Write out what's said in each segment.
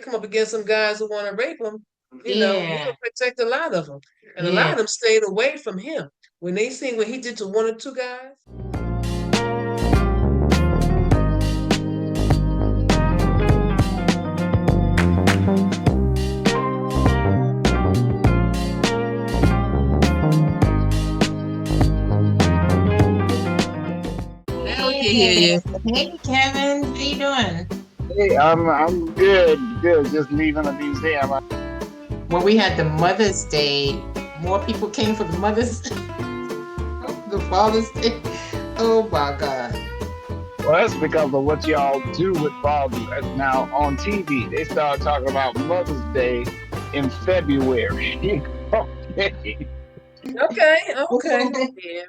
come up against some guys who want to rape them, Yeah, he'll protect a lot of them. And a lot yeah. of them stayed away from him. When they seen what he did to one or two guys. Now we can hear Hey, you. hey, Kevin, how you doing? Hey, I'm good, good. Just leaving the museum. Well, we had the Mother's Day. More people came for the Mother's, the Father's Day. Oh my God. Well, that's because of what y'all do with fathers. Now on TV. They start talking about Mother's Day in February. Okay. Okay, okay. Yeah.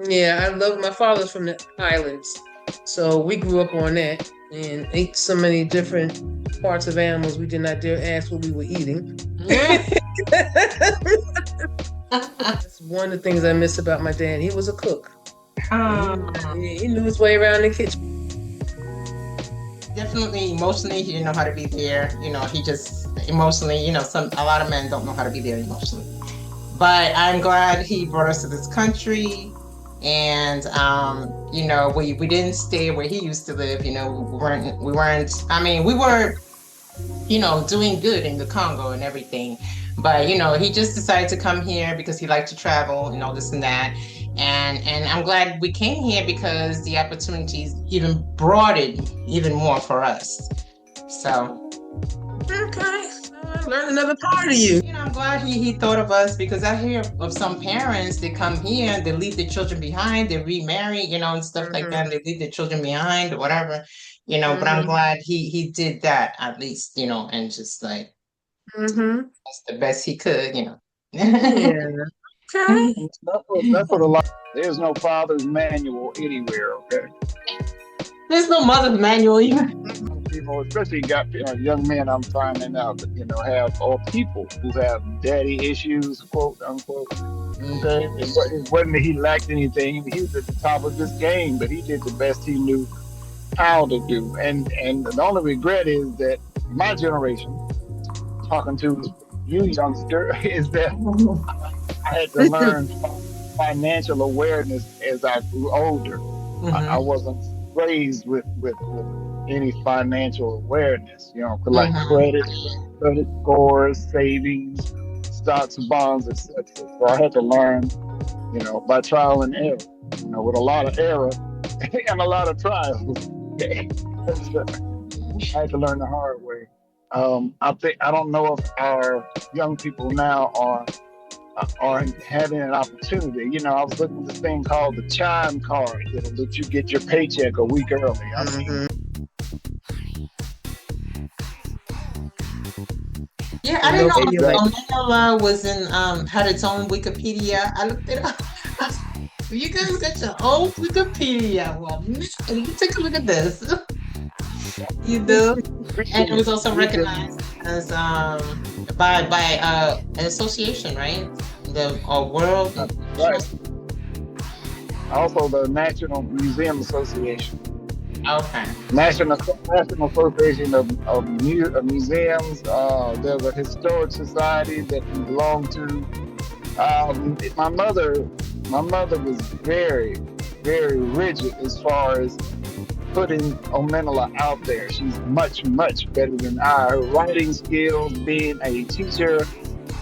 Yeah, I love my father's from the islands. So we grew up on that and ate so many different parts of animals we did not dare ask what we were eating. That's one of the things I miss about my dad. He was a cook. He knew his way around the kitchen. Definitely emotionally, he didn't know how to be there. He just emotionally, a lot of men don't know how to be there emotionally. But I'm glad he brought us to this country. And we didn't stay where he used to live. I mean, we were, doing good in the Congo and everything. But he just decided to come here because he liked to travel and all this and that. And I'm glad we came here because the opportunities even broadened even more for us. So Okay. So I learned another part of you. I'm glad he thought of us because I hear of some parents that come here, they leave their children behind, they remarry, and stuff like that. They leave their children behind or whatever, but I'm glad he did that at least, and just like that's the best he could. Yeah. Okay. That's what a lot. There's no father's manual anywhere. Okay. There's no mother's manual even. People, especially got young men, I'm finding out that have or people who have daddy issues, quote unquote. Okay, it wasn't that he lacked anything. He was at the top of his game, but he did the best he knew how to do. And the only regret is that my generation, talking to you youngster, is that I had to learn financial awareness as I grew older. I wasn't raised with any financial awareness, like credit scores, savings, stocks, bonds, etc. So I had to learn, by trial and error, with a lot of error and a lot of trials. I had to learn the hard way. I don't know if our young people now are having an opportunity. I was looking at this thing called the chime card that'll let you get your paycheck a week early. I mean, Yeah, I didn't know exactly. Manila was in had its own Wikipedia. I looked it up. You guys got your own Wikipedia. Well, you take a look at this. You do, and it was also recognized as by an association, right? The world. Right. Also, the National Museum Association. Okay. National Association of Museums. There's a historic society that we belong to. My mother was very, very rigid as far as putting Omenala out there. She's much, much better than I. Her writing skills, being a teacher,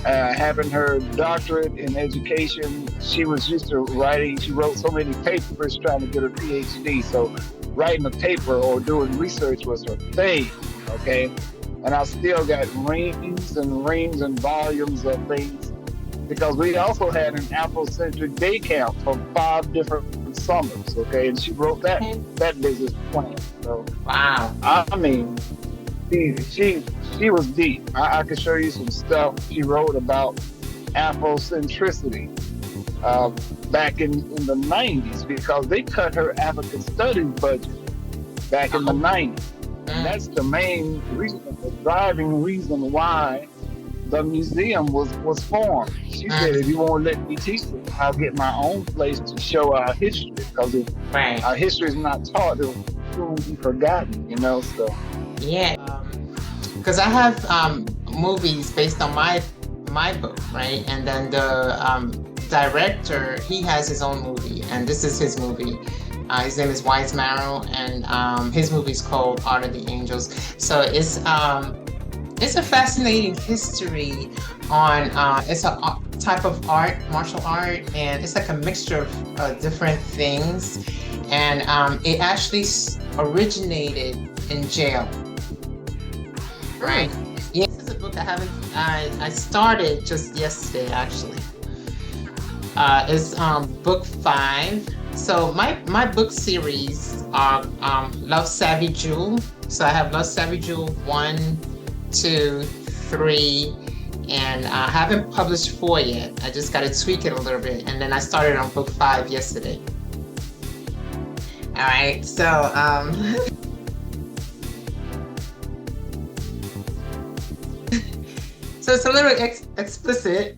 having her doctorate in education, she was used to writing. She wrote so many papers trying to get her PhD. So writing a paper or doing research was her thing. Okay. And I still got reams and volumes of things because we also had an Afrocentric day camp for 5 different summers. Okay. And she wrote that business plan. So, wow. I mean, she was deep. I could show you some stuff she wrote about Afrocentricity back in the 90s because they cut her African studies budget back in the 90s. And that's the main reason, the driving reason why the museum was formed. She said, if you won't let me teach it, I'll get my own place to show our history. because if Right. our history is not taught, it'll soon be forgotten, you know. So Yeah. Because I have movies based on my book, right? And then the director, he has his own movie, and this is his movie. His name is Wise Marrow, and his movie is called Art of the Angels. So it's a fascinating history on it's a type of art, martial art, and it's like a mixture of different things. And it actually originated in jail, right? Yeah, this is a book I started just yesterday actually. It's book 5. So my book series are Love Savvy Jewel. So I have Love Savvy Jewel 1, 2, 3, and I haven't published 4 yet. I just got to tweak it a little bit, and then I started on book 5 yesterday. All right, so so it's a little explicit.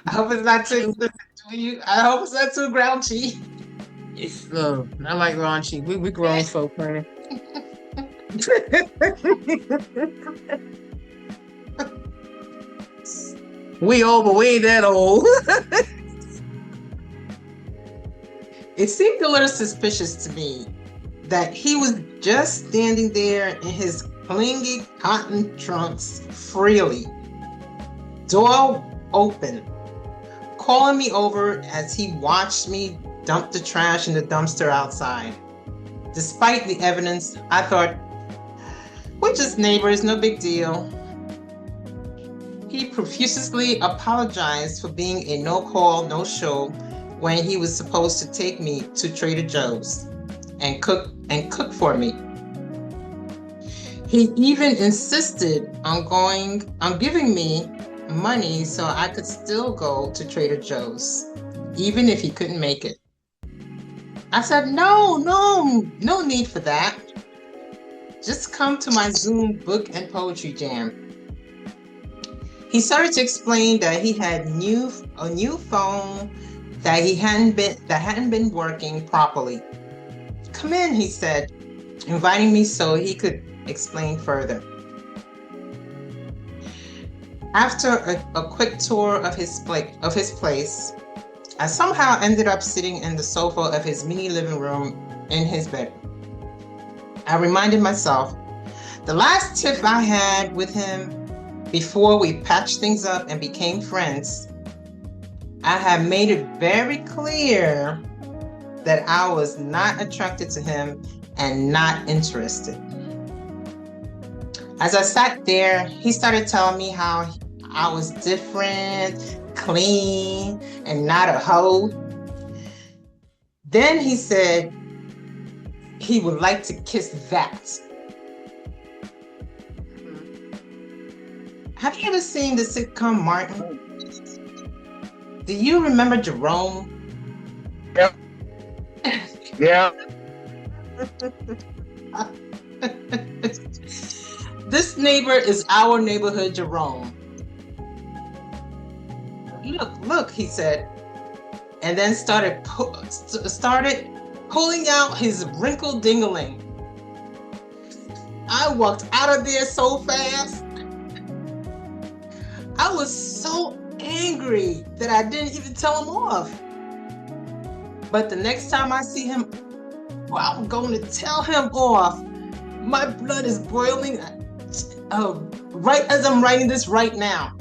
I hope it's not too explicit to you. I hope it's not too grouchy. No, I like raunchy. We grown folk, honey. We old, but we ain't that old. It seemed a little suspicious to me that he was just standing there in his clingy cotton trunks freely, door open, calling me over as he watched me dump the trash in the dumpster outside. Despite the evidence, I thought, we're just neighbors, no big deal. He profusely apologized for being a no-call, no-show when he was supposed to take me to Trader Joe's and cook for me. He even insisted on giving me money so I could still go to Trader Joe's, even if he couldn't make it. I said, no need for that. Just come to my Zoom book and poetry jam. He started to explain that he had a new phone that hadn't been working properly. Come in, he said, inviting me so he could explain further. After a quick tour of his place, I somehow ended up sitting in the sofa of his mini living room in his bedroom. I reminded myself, the last tip I had with him before we patched things up and became friends, I had made it very clear that I was not attracted to him and not interested. As I sat there, he started telling me how I was different, clean, and not a hoe. Then he said he would like to kiss that. Have you ever seen the sitcom Martin? Do you remember Jerome? Yep. Yeah. This neighbor is our neighborhood Jerome. Look, he said, and then started pulling out his wrinkled dingling. I walked out of there so fast. I was so angry that I didn't even tell him off. But the next time I see him, well, I'm going to tell him off. My blood is boiling right as I'm writing this right now.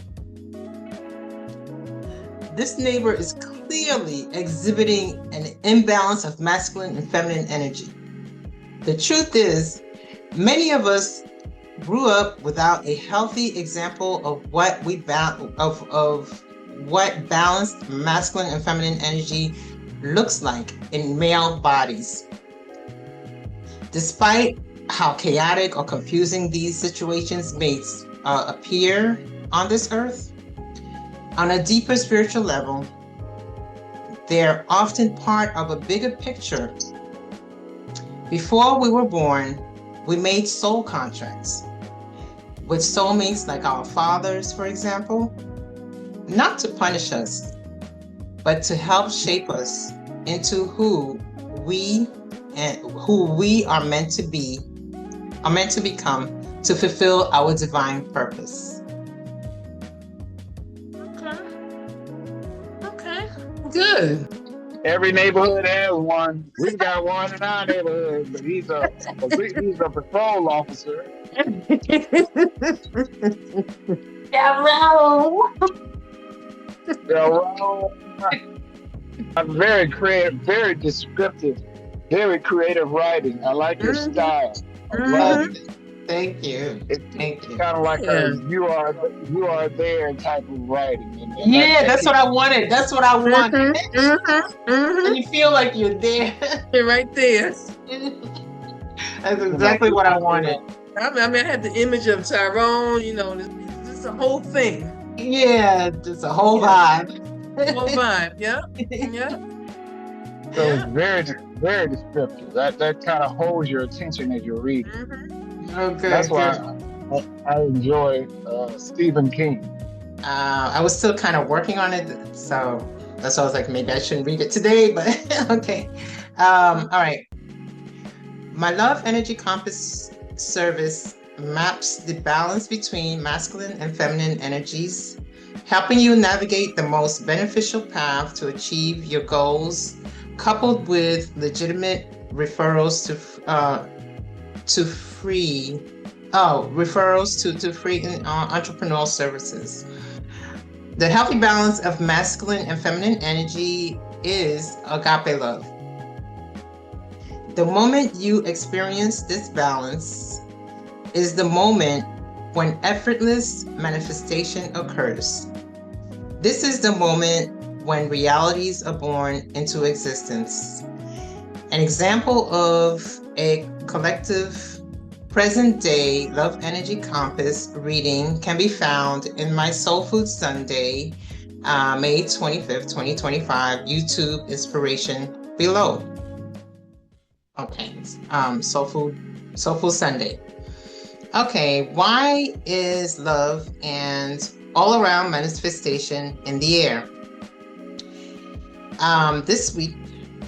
This neighbor is clearly exhibiting an imbalance of masculine and feminine energy. The truth is, many of us grew up without a healthy example of what what balanced masculine and feminine energy looks like in male bodies. Despite how chaotic or confusing these situations may appear on this earth, on a deeper spiritual level, they're often part of a bigger picture. Before we were born, we made soul contracts with soulmates like our fathers, for example, not to punish us, but to help shape us into who we are meant to be, are meant to become to fulfill our divine purpose. Okay. Good. Every neighborhood has one. We've got one in our neighborhood, but he's a patrol officer. So, I'm very creative, very descriptive, very creative writing. I like your style of writing. Thank you. It's Thank you. kind of like Yeah. you are there type of writing. And Yeah, that's what I wanted. That's what I wanted. Mm-hmm. And you feel like you're there. You're right there. That's exactly what I wanted. I mean, I had the image of Tyrone, you know, this is the whole thing. Yeah, just a whole vibe. The whole vibe. Yeah. Yeah. So it's very, very descriptive. That kind of holds your attention as you're reading. Mm-hmm. Okay. That's why I enjoy Stephen King. I was still kind of working on it, so that's why I was like, maybe I shouldn't read it today, but okay. All right. My Love Energy Compass service maps the balance between masculine and feminine energies, helping you navigate the most beneficial path to achieve your goals, coupled with legitimate referrals to free entrepreneurial services. The healthy balance of masculine and feminine energy is agape love. The moment you experience this balance is the moment when effortless manifestation occurs. This is the moment when realities are born into existence. An example of a collective present-day Love Energy Compass reading can be found in my Soul Food Sunday, May 25th, 2025, YouTube inspiration below. Okay, Soul Food Sunday. Okay, why is love and all-around manifestation in the air? This week,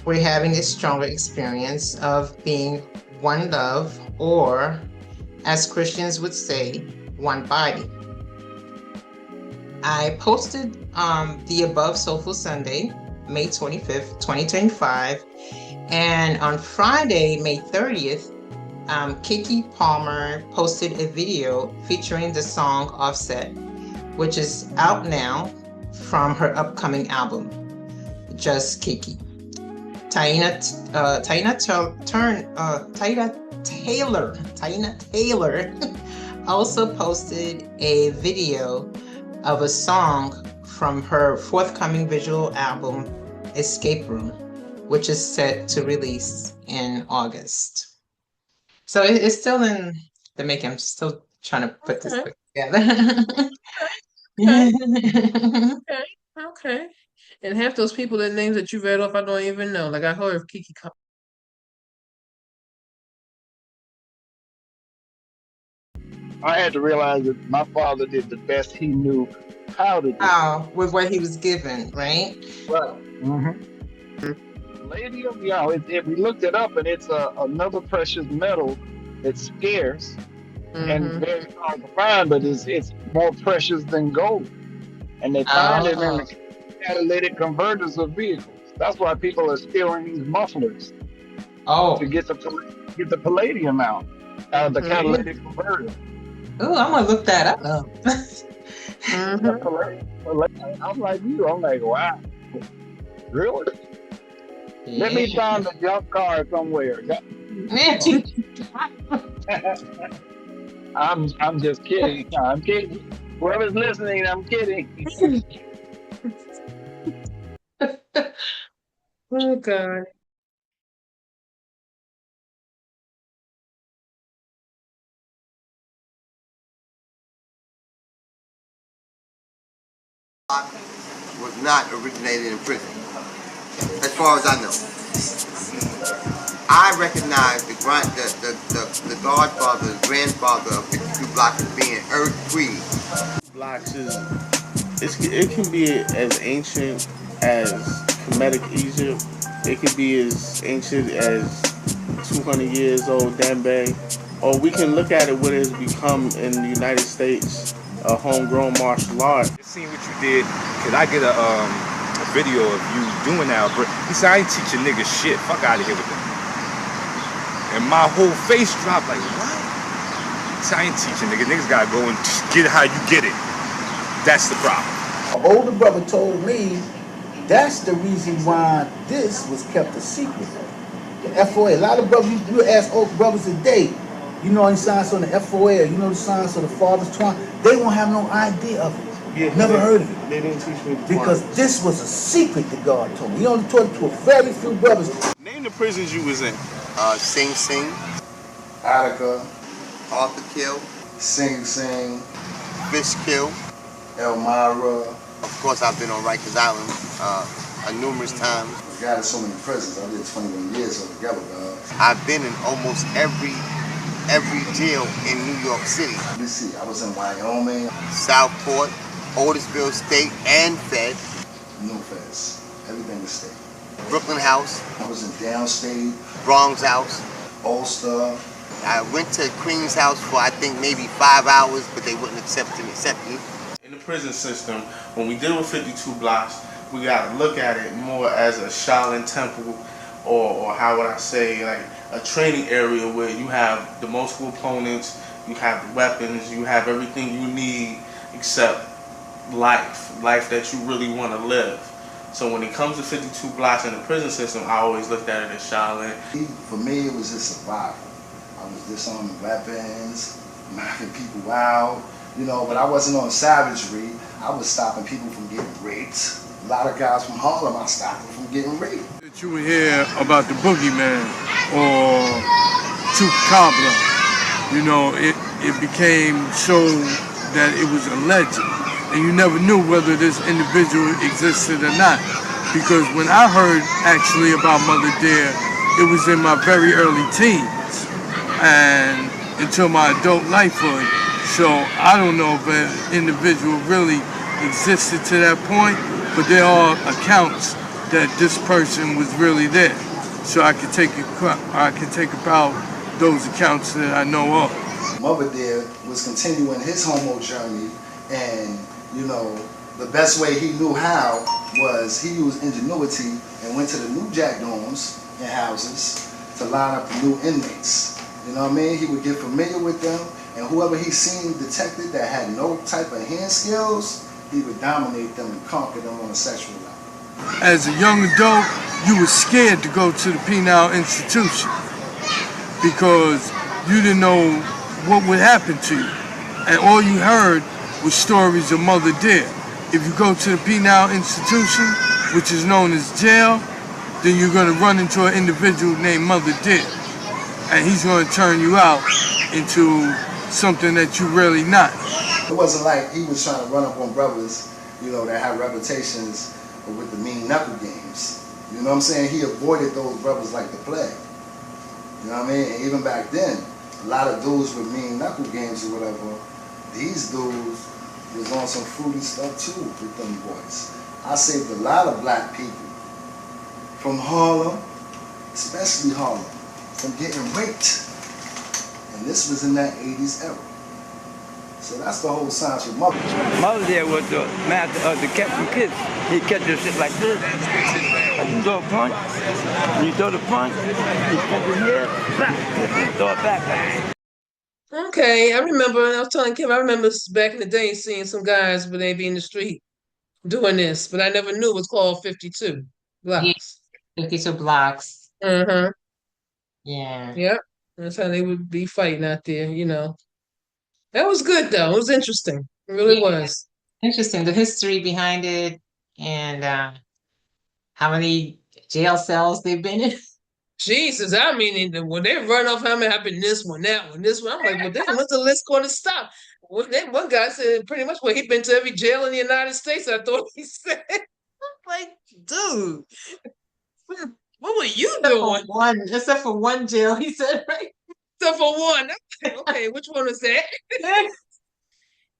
we're having a stronger experience of being one love, or as Christians would say, one body. I posted the above Soulful Sunday, May 25th, 2025, and on Friday, May 30th, Kiki Palmer posted a video featuring the song Offset, which is out now from her upcoming album, Just Kiki. Taina Taylor also posted a video of a song from her forthcoming visual album, Escape Room, which is set to release in August. So it's still in the making. I'm still trying to put this together. Okay. And half those people, the names that you read off, I don't even know. Like I heard of Kiki. I had to realize that my father did the best he knew how to do. Oh, with what he was given, right? Right. Palladium, we looked it up, and it's another precious metal. It's scarce and very hard to find, but it's more precious than gold. And they find it in the catalytic converters of vehicles. That's why people are stealing these mufflers. To get the palladium out of the catalytic converter. Oh, I'm gonna look that up. I'm like you. I'm like, wow, really? Yeah. Let me find a junk car somewhere. I'm just kidding. No, I'm kidding. Whoever's listening, I'm kidding. Oh God. Was not originated in prison, as far as I know. I recognize the godfather, the grandfather of 52 blocks as being Earth Free. Blocks it can be as ancient as Kemetic Egypt, It could be as ancient as 200 years old, Dembe, or we can look at it what it has become in the United States, a homegrown martial art. Just seeing what you did, cause I get a video of you doing that. But he said, I ain't teaching niggas shit. Fuck out of here with that. And my whole face dropped like, what? He said, I ain't teaching niggas. Niggas gotta go and get it how you get it. That's the problem. An older brother told me that's the reason why this was kept a secret. The FOA, a lot of brothers, you ask old brothers today, you know any signs on the FOA, you know the signs on the Father's Twine, they won't have no idea of it. Yeah, Never heard of it. They didn't teach me the Because this was a secret that God told me. He only taught it to a very few brothers. Name the prisons you was in. Sing Sing, Attica, Arthur Kill, Sing Sing, Fish Kill. Elmira. Of course, I've been on Rikers Island numerous times. God has so many prisons. I did 21 years altogether, dog. I've been in almost every jail in New York City. Let me see. I was in Wyoming, Southport, Otisville State, and Fed. no feds. Everything was state. Brooklyn House, I was in downstate, Bronx House. Ulster. I went to Queens House for I think maybe 5 hours, but they wouldn't accept me. In the prison system, when we deal with 52 blocks, we got to look at it more as a Shaolin temple, or how would I say, like a training area where you have the multiple opponents, you have the weapons, you have everything you need except life that you really want to live. So when it comes to 52 blocks in the prison system, I always looked at it as Shaolin. For me, it was just survival. I was disarming weapons, knocking people out, you know, but I wasn't on savagery. I was stopping people from getting raped. A lot of guys from Harlem, I stopped them from getting raped. That you would hear about the boogeyman or Chupacabra, you know, it became so that it was a legend. And you never knew whether this individual existed or not. Because when I heard actually about Mother Dear, it was in my very early teens and until my adult lifehood. So I don't know if an individual really existed to that point, but there are accounts that this person was really there. So I can take about those accounts that I know of. Mother Dear was continuing his homo journey, and you know, the best way he knew how was he used ingenuity and went to the New Jack dorms and houses to line up the new inmates. You know what I mean? He would get familiar with them, and whoever he seen detected that had no type of hand skills, he would dominate them and conquer them on a sexual level. As a young adult, you were scared to go to the penal institution because you didn't know what would happen to you. And all you heard was stories of Mother Dear. If you go to the penal institution, which is known as jail, then you're going to run into an individual named Mother Dear. And he's going to turn you out into something that you're really not. It wasn't like he was trying to run up on brothers, you know, that had reputations with the mean knuckle games. You know what I'm saying? He avoided those brothers like the plague. You know what I mean? And even back then, a lot of dudes with mean knuckle games or whatever, these dudes was on some fruity stuff too with them boys. I saved a lot of black people from Harlem, especially Harlem, from getting raped. And this was in that 80s era. So that's the whole science with Mother. Mother Dear was the master of the catching kids. He catch your shit like this. Like you throw a punch, when you throw the punch, he catch your head, back, throw it back. Okay, I remember, I was telling Kim, I remember back in the day seeing some guys when they be in the street doing this, but I never knew it was called 52 blocks. 52 blocks. Uh-huh. Yeah. Yep. That's how they would be fighting out there, you know. That was good though. It was interesting. It really was. Interesting. The history behind it and how many jail cells they've been in. Jesus, I mean, when they run off how many happened this one, that one, this one, I'm like, well, damn, when's the list going to stop? Well, then one guy said pretty much, well, he'd been to every jail in the United States, I thought he said. I'm like, dude, what were you doing? Except for one jail, he said, right? Except for one. Okay, which one was that? It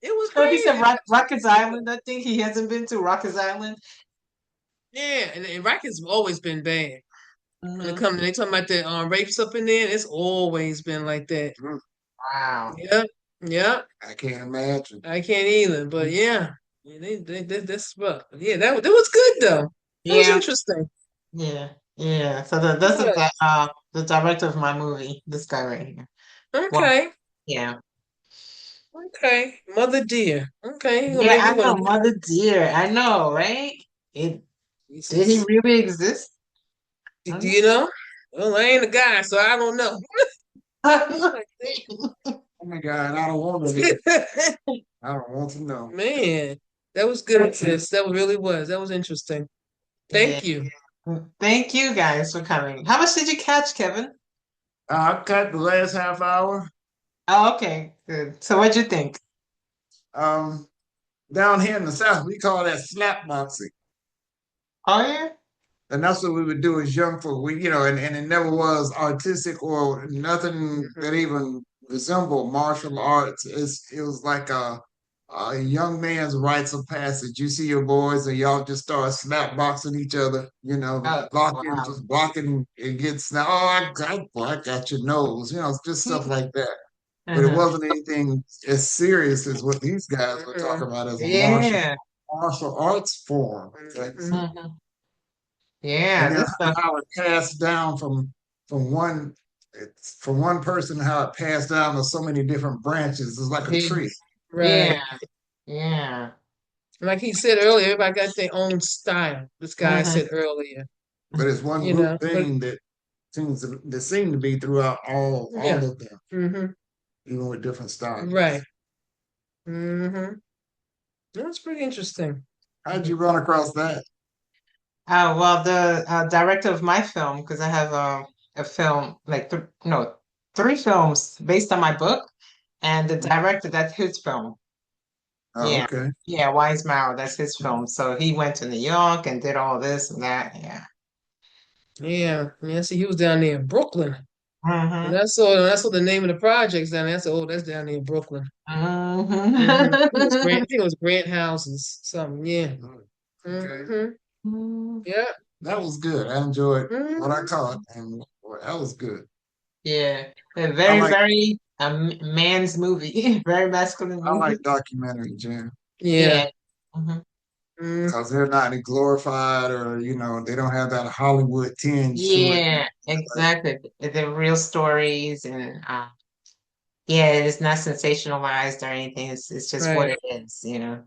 was crazy. He said Rikers Island. I think he hasn't been to Rikers Island. Yeah, and Iraq has always been bad. When it comes, they talking about the rapes up in there. It's always been like that. Wow. Yep, yep. I can't imagine. I can't either, but yeah, that's rough. But yeah, that was good though. It was Yeah. interesting. Yeah. Yeah. So this is Good. the director of my movie. This guy right here. Well, Okay, yeah. okay. Mother dear. Okay, you gonna Yeah, make me I know, want Mother Dear. I know, right? It did he to. really exist? I Do don't you know? Well, I ain't a guy, so I don't know. know. Oh my God, I don't want to. I don't want to know. Man, that was good, sis. That really was. That was interesting. Yeah. Thank you. Thank you guys for coming. How much did you catch, Kevin? I cut the last half hour. Oh, okay, good. So what'd you think? Um, Down here in the South, we call that slap boxing. Oh yeah? And that's what we would do as young folk. And it never was artistic or nothing that even resembled martial arts. It was like a young man's rites of passage. You see your boys, and y'all just start slap boxing each other. Oh, Blocking, wow. just blocking and gets now. Oh, I got your nose. Just stuff like that. But it Uh-huh. wasn't anything as serious as what these guys were Mhm. talking about as a Yeah. martial arts form. Mhm. Mhm. Yeah, And then this stuff. how it passed down from one from one person, how it passed down to so many different branches. It's like a tree. Yes. Right. Yeah. Yeah. Like he said earlier, everybody got their own style. This guy Hmm. said earlier, But it's one you group know. But thing that seem to be throughout all yeah. of them, Hmm. even with different Right. styles. Hmm. That's pretty interesting. How'd you run across that? Well, the director of my film, because I have a film, like th no, three films based on my book, and the director, that's his film. Oh, Yeah. okay. Yeah, Wise Mauer, that's his film. So he went to New York and did all this and that. Yeah. Yeah. Yeah. See, he was down there in Brooklyn. Mm-hmm. When I saw the name of the projects down there. I said, "Oh, that's down there in Brooklyn." I think it was Grant. I Mm-hmm. think it was Grant Houses. Something. Yeah. Okay. Hmm. Yeah. That was good. I enjoyed what I Hmm. caught, and well, that was good. Yeah. A I very, like very man's movie. Very masculine I movie. like documentary, Jen. Yeah. Yeah. Hmm. Mm, Because they're not glorified, or they don't have that Hollywood tinge to it. Yeah, exactly. The real stories and yeah, it's not sensationalized or anything. It's just what right. it is.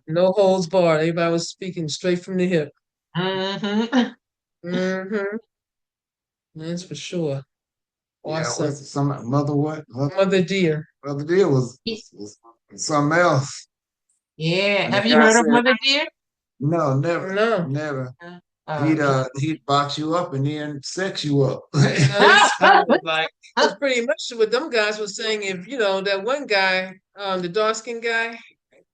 No holds barred. Everybody was speaking straight from the hip. Hmm. Hmm. That's for sure. Yeah, Awesome. what's some mother what Mother dear. mother deal was something else. Yeah. And the Have you guy heard of said, Mother Dear? no, never, No. never. Okay. He'd box you up and then sex you up. It sounded like because pretty much what them guys were saying. If that one guy, the dark skinned guy,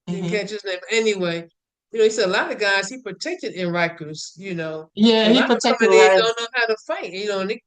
didn't Hmm. catch his name anyway. He said a lot of guys he protected in Rikers. Yeah, And a he lot of some protected of these right. don't know how to fight. And they,